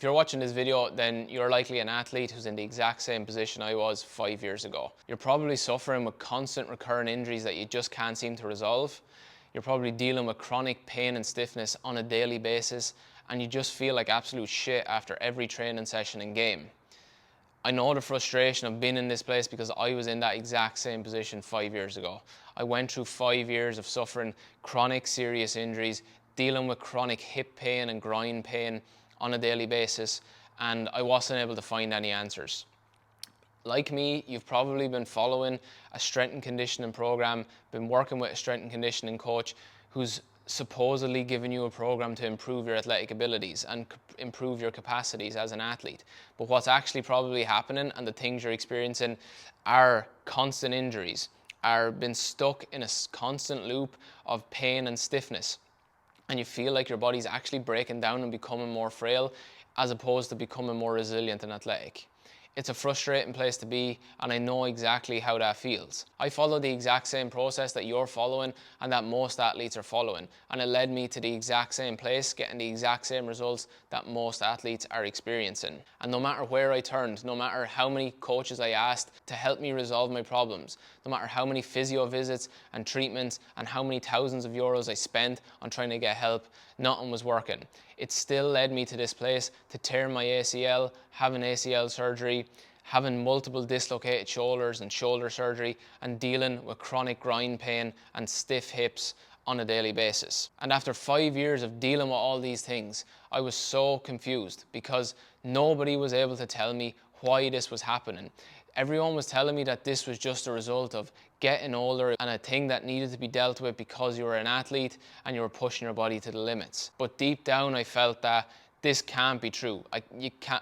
If you're watching this video, then you're likely an athlete who's in the exact same position I was 5 years ago. You're probably suffering with constant recurring injuries that you just can't seem to resolve. You're probably dealing with chronic pain and stiffness on a daily basis, and you just feel like absolute shit after every training session and game. I know the frustration of being in this place because I was in that exact same position 5 years ago. I went through 5 years of suffering chronic serious injuries, dealing with chronic hip pain and groin pain on a daily basis, and I wasn't able to find any answers. Like me, you've probably been following a strength and conditioning program, been working with a strength and conditioning coach who's supposedly giving you a program to improve your athletic abilities and improve your capacities as an athlete. But what's actually probably happening and the things you're experiencing are constant injuries, are been stuck in a constant loop of pain and stiffness. And you feel like your body's actually breaking down and becoming more frail as opposed to becoming more resilient and athletic. It's a frustrating place to be, and I know exactly how that feels. I follow the exact same process that you're following and that most athletes are following, and it led me to the exact same place, getting the exact same results that most athletes are experiencing. And no matter where I turned, no matter how many coaches I asked to help me resolve my problems, no matter how many physio visits and treatments and how many thousands of euros I spent on trying to get help, nothing was working. It still led me to this place, to tear my ACL, having ACL surgery, having multiple dislocated shoulders and shoulder surgery, and dealing with chronic groin pain and stiff hips on a daily basis. And after 5 years of dealing with all these things, I was so confused because nobody was able to tell me why this was happening. Everyone was telling me that this was just a result of getting older and a thing that needed to be dealt with because you were an athlete and you were pushing your body to the limits. But deep down I felt that this can't be true.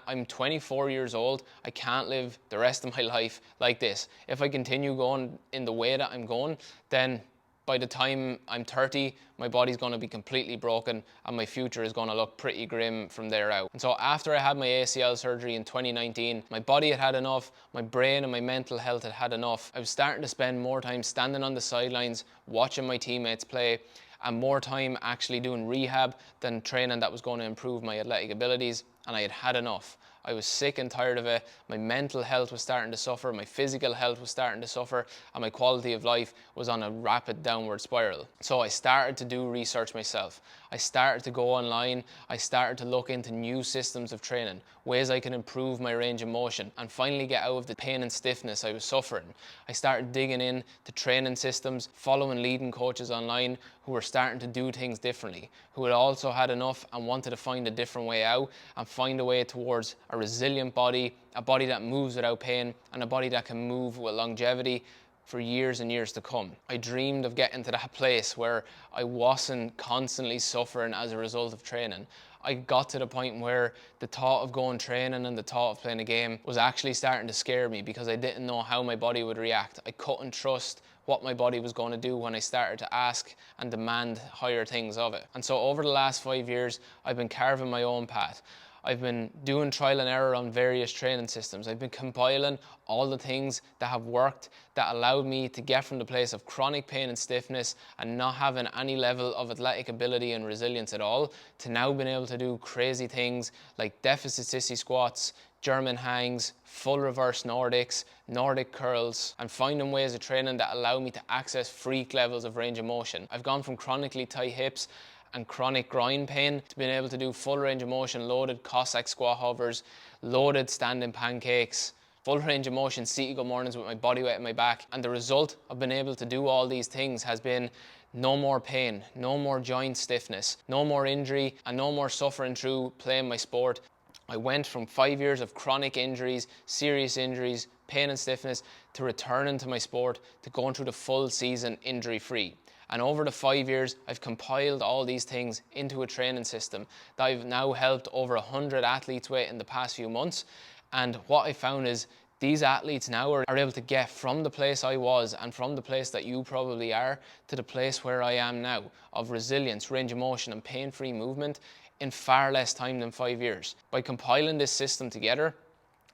I'm 24 years old. I can't live the rest of my life like this. If I continue going in the way that I'm going, then by the time I'm 30, my body's going to be completely broken and my future is going to look pretty grim from there out. And so after I had my ACL surgery in 2019, my body had had enough, my brain and my mental health had had enough. I was starting to spend more time standing on the sidelines, watching my teammates play, and more time actually doing rehab than training that was going to improve my athletic abilities, and I had had enough. I was sick and tired of it. My mental health was starting to suffer, my physical health was starting to suffer, and my quality of life was on a rapid downward spiral. So I started to do research myself. I started to go online. I started to look into new systems of training, ways I can improve my range of motion and finally get out of the pain and stiffness I was suffering. I started digging in to training systems, following leading coaches online who were starting to do things differently, who had also had enough and wanted to find a different way out and find a way towards a resilient body, a body that moves without pain, and a body that can move with longevity for years and years to come. I dreamed of getting to that place where I wasn't constantly suffering as a result of training. I got to the point where the thought of going training and the thought of playing a game was actually starting to scare me because I didn't know how my body would react. I couldn't trust what my body was going to do when I started to ask and demand higher things of it. And so over the last 5 years, I've been carving my own path. I've been doing trial and error on various training systems. I've been compiling all the things that have worked that allowed me to get from the place of chronic pain and stiffness and not having any level of athletic ability and resilience at all to now being able to do crazy things like deficit sissy squats, German hangs, full reverse Nordics, Nordic curls, and finding ways of training that allow me to access freak levels of range of motion. I've gone from chronically tight hips and chronic groin pain to being able to do full range of motion, loaded Cossack squat hovers, loaded standing pancakes, full range of motion seated good mornings with my body weight in my back. And the result of being able to do all these things has been no more pain, no more joint stiffness, no more injury, and no more suffering through playing my sport. I went from 5 years of chronic injuries, serious injuries, pain and stiffness, to returning to my sport, to going through the full season injury-free. And over the 5 years, I've compiled all these things into a training system that I've now helped over 100 athletes with in the past few months. And what I found is these athletes now are able to get from the place I was and from the place that you probably are to the place where I am now of resilience, range of motion and pain-free movement in far less time than 5 years. By compiling this system together,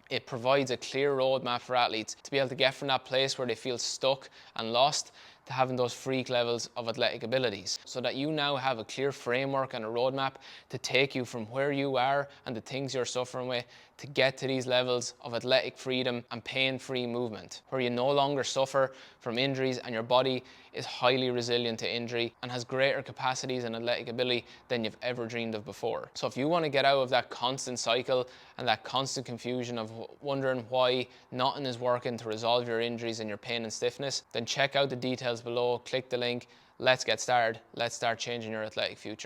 it provides a clear roadmap for athletes to be able to get from that place where they feel stuck and lost to having those freak levels of athletic abilities, so that you now have a clear framework and a roadmap to take you from where you are and the things you're suffering with to get to these levels of athletic freedom and pain-free movement, where you no longer suffer from injuries and your body is highly resilient to injury and has greater capacities and athletic ability than you've ever dreamed of before. So if you want to get out of that constant cycle and that constant confusion of wondering why nothing is working to resolve your injuries and your pain and stiffness, then check out the details below, click the link, let's get started, let's start changing your athletic future.